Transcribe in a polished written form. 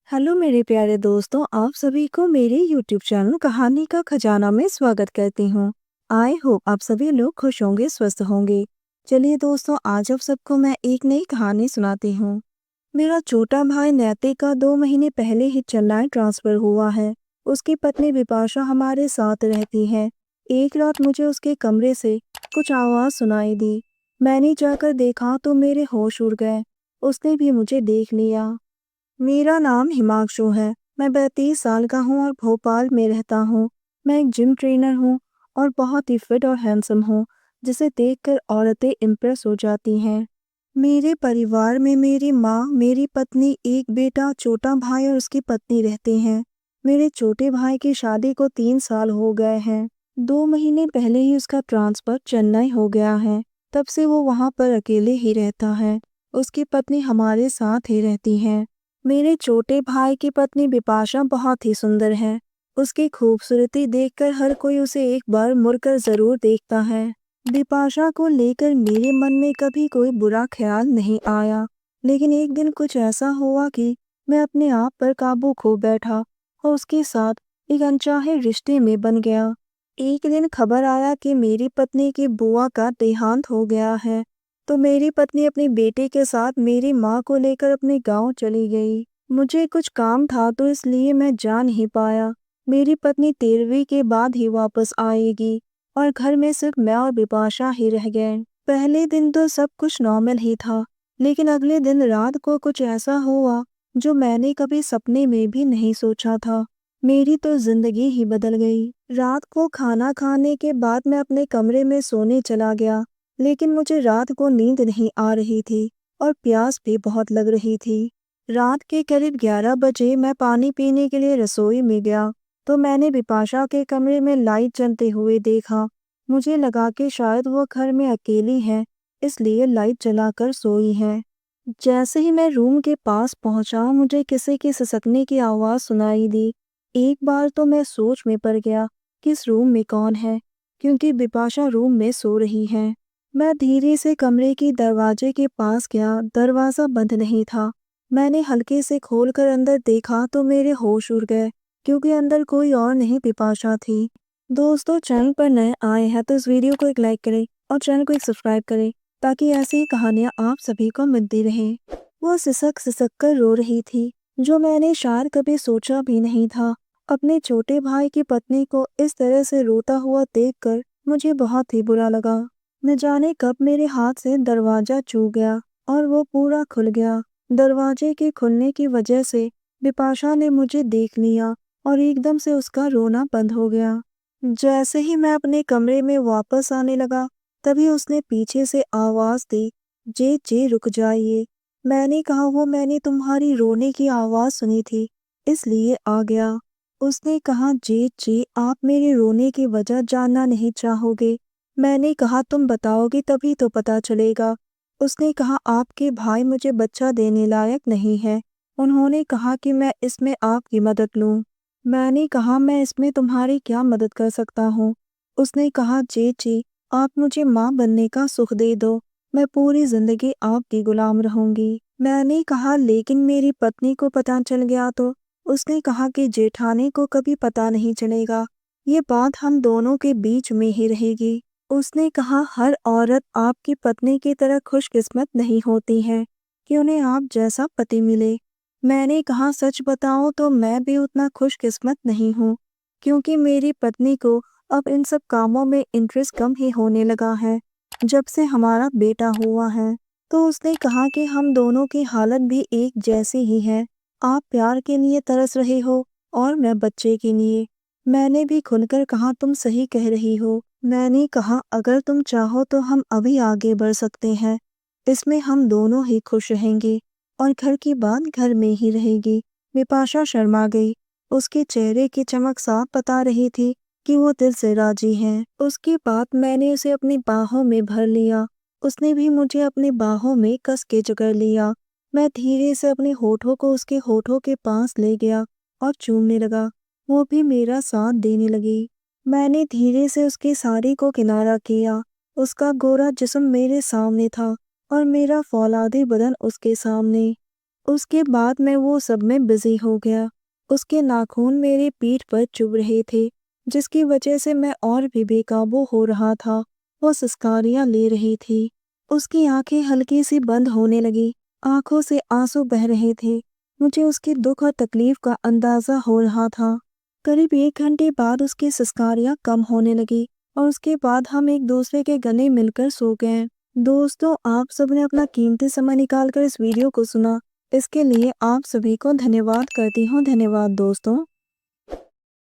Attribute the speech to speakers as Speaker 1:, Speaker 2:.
Speaker 1: Hello मेरे प्यारे दोस्तों, आप सभी को मेरे यूट्यूब चैनल कहानी का खजाना में स्वागत करती हूँ। आई होप आप सभी लोग खुश होंगे, स्वस्थ होंगे। चलिए दोस्तों, आज आप सबको मैं एक नई कहानी सुनाती हूँ। मेरा छोटा भाई नैतिक का 2 महीने पहले ही चेन्नई ट्रांसफर हुआ है। उसकी पत्नी बिपाशा हमारे साथ रहती है। एक रात मुझे उसके कमरे से कुछ आवाज़ सुनाई दी। मैंने जाकर देखा तो मेरे होश उड़ गए। उसने भी मुझे देख लिया। मेरा नाम हिमांशु है। मैं 32 साल का हूँ और भोपाल में रहता हूँ। मैं एक जिम ट्रेनर हूँ और बहुत ही फिट और हैंडसम हूँ, जिसे देखकर औरतें इम्प्रेस हो जाती हैं। मेरे परिवार में मेरी माँ, मेरी पत्नी, एक बेटा, छोटा भाई और उसकी पत्नी रहते हैं। मेरे छोटे भाई की शादी को 3 साल हो गए हैं। 2 महीने पहले ही उसका ट्रांसफ़र चेन्नई हो गया है। तब से वो वहाँ पर अकेले ही रहता है। उसकी पत्नी हमारे साथ ही रहती है। मेरे छोटे भाई की पत्नी बिपाशा बहुत ही सुंदर है। उसकी खूबसूरती देखकर हर कोई उसे एक बार मुड़कर जरूर देखता है। बिपाशा को लेकर मेरे मन में कभी कोई बुरा ख्याल नहीं आया, लेकिन एक दिन कुछ ऐसा हुआ कि मैं अपने आप पर काबू खो बैठा और उसके साथ एक अनचाहे रिश्ते में बन गया। एक दिन खबर आया कि मेरी पत्नी की बुआ का देहांत हो गया है, तो मेरी पत्नी अपने बेटे के साथ मेरी माँ को लेकर अपने गांव चली गई। मुझे कुछ काम था तो इसलिए मैं जा नहीं पाया। मेरी पत्नी 13वीं के बाद ही वापस आएगी और घर में सिर्फ मैं और बिपाशा ही रह गए। पहले दिन तो सब कुछ नॉर्मल ही था, लेकिन अगले दिन रात को कुछ ऐसा हुआ जो मैंने कभी सपने में भी नहीं सोचा था। मेरी तो जिंदगी ही बदल गई। रात को खाना खाने के बाद मैं अपने कमरे में सोने चला गया, लेकिन मुझे रात को नींद नहीं आ रही थी और प्यास भी बहुत लग रही थी। रात के करीब 11 बजे मैं पानी पीने के लिए रसोई में गया तो मैंने बिपाशा के कमरे में लाइट जलते हुए देखा। मुझे लगा कि शायद वो घर में अकेली है, इसलिए लाइट जलाकर सोई है। जैसे ही मैं रूम के पास पहुंचा, मुझे किसी के सिसकने की आवाज़ सुनाई दी। एक बार तो मैं सोच में पड़ गया कि इस रूम में कौन है, क्योंकि बिपाशा रूम में सो रही है। मैं धीरे से कमरे के दरवाजे के पास गया। दरवाज़ा बंद नहीं था। मैंने हल्के से खोलकर अंदर देखा तो मेरे होश उड़ गए, क्योंकि अंदर कोई और नहीं, बिपाशा थी। दोस्तों, चैनल पर नए आए हैं तो इस वीडियो को एक लाइक करें और चैनल को एक सब्सक्राइब करें, ताकि ऐसी ही कहानियाँ आप सभी को मिलती रहें। वो सिसक सिसक कर रो रही थी, जो मैंने शायद कभी सोचा भी नहीं था। अपने छोटे भाई की पत्नी को इस तरह से रोता हुआ देखकर मुझे बहुत ही बुरा लगा। न जाने कब मेरे हाथ से दरवाजा छू गया और वो पूरा खुल गया। दरवाजे के खुलने की वजह से बिपाशा ने मुझे देख लिया और एकदम से उसका रोना बंद हो गया। जैसे ही मैं अपने कमरे में वापस आने लगा, तभी उसने पीछे से आवाज दी, जे जे रुक जाइए। मैंने कहा, वो मैंने तुम्हारी रोने की आवाज सुनी थी, इसलिए आ गया। उसने कहा, जे जे आप मेरे रोने की वजह जानना नहीं चाहोगे? मैंने कहा, तुम बताओगे तभी तो पता चलेगा। उसने कहा, आपके भाई मुझे बच्चा देने लायक नहीं है। उन्होंने कहा कि मैं इसमें आपकी मदद लूं। मैंने कहा, मैं इसमें तुम्हारी क्या मदद कर सकता हूँ? उसने कहा, जी आप मुझे माँ बनने का सुख दे दो, मैं पूरी जिंदगी आपकी गुलाम रहूंगी। मैंने कहा, लेकिन मेरी पत्नी को पता चल गया तो? उसने कहा कि जेठानी को कभी पता नहीं चलेगा, ये बात हम दोनों के बीच में ही रहेगी। उसने कहा, हर औरत आपकी पत्नी की तरह खुशकिस्मत नहीं होती है कि उन्हें आप जैसा पति मिले। मैंने कहा, सच बताऊं तो मैं भी उतना खुशकिस्मत नहीं हूँ, क्योंकि मेरी पत्नी को अब इन सब कामों में इंटरेस्ट कम ही होने लगा है जब से हमारा बेटा हुआ है। तो उसने कहा कि हम दोनों की हालत भी एक जैसी ही है। आप प्यार के लिए तरस रहे हो और मैं बच्चे के लिए। मैंने भी खुलकर कहा, तुम सही कह रही हो। मैंने कहा, अगर तुम चाहो तो हम अभी आगे बढ़ सकते हैं, इसमें हम दोनों ही खुश रहेंगे और घर की बात घर में ही रहेगी। बिपाशा शर्मा गई। उसके चेहरे की चमक साफ बता रही थी कि वो दिल से राजी है। उसकी बात मैंने उसे अपनी बाहों में भर लिया। उसने भी मुझे अपनी बाहों में कस के जकड़ लिया। मैं धीरे से अपने होठों को उसके होठों के पास ले गया और चूमने लगा। वो भी मेरा साथ देने लगी। मैंने धीरे से उसकी साड़ी को किनारा किया। उसका गोरा जिस्म मेरे सामने था और मेरा फौलादी बदन उसके सामने। उसके बाद मैं वो सब में बिजी हो गया। उसके नाखून मेरी पीठ पर चुभ रहे थे, जिसकी वजह से मैं और भी बेकाबू हो रहा था। वो सिसकारियां ले रही थी। उसकी आंखें हल्की सी बंद होने लगी, आंखों से आंसू बह रहे थे। मुझे उसके दुख और तकलीफ का अंदाजा हो रहा था। करीब 1 घंटे बाद उसकी सिसकारियां कम होने लगी और उसके बाद हम एक दूसरे के गले मिलकर सो गए। दोस्तों, आप सबने अपना कीमती समय निकालकर इस वीडियो को सुना। इसके लिए आप सभी को धन्यवाद करती हूँ। धन्यवाद दोस्तों।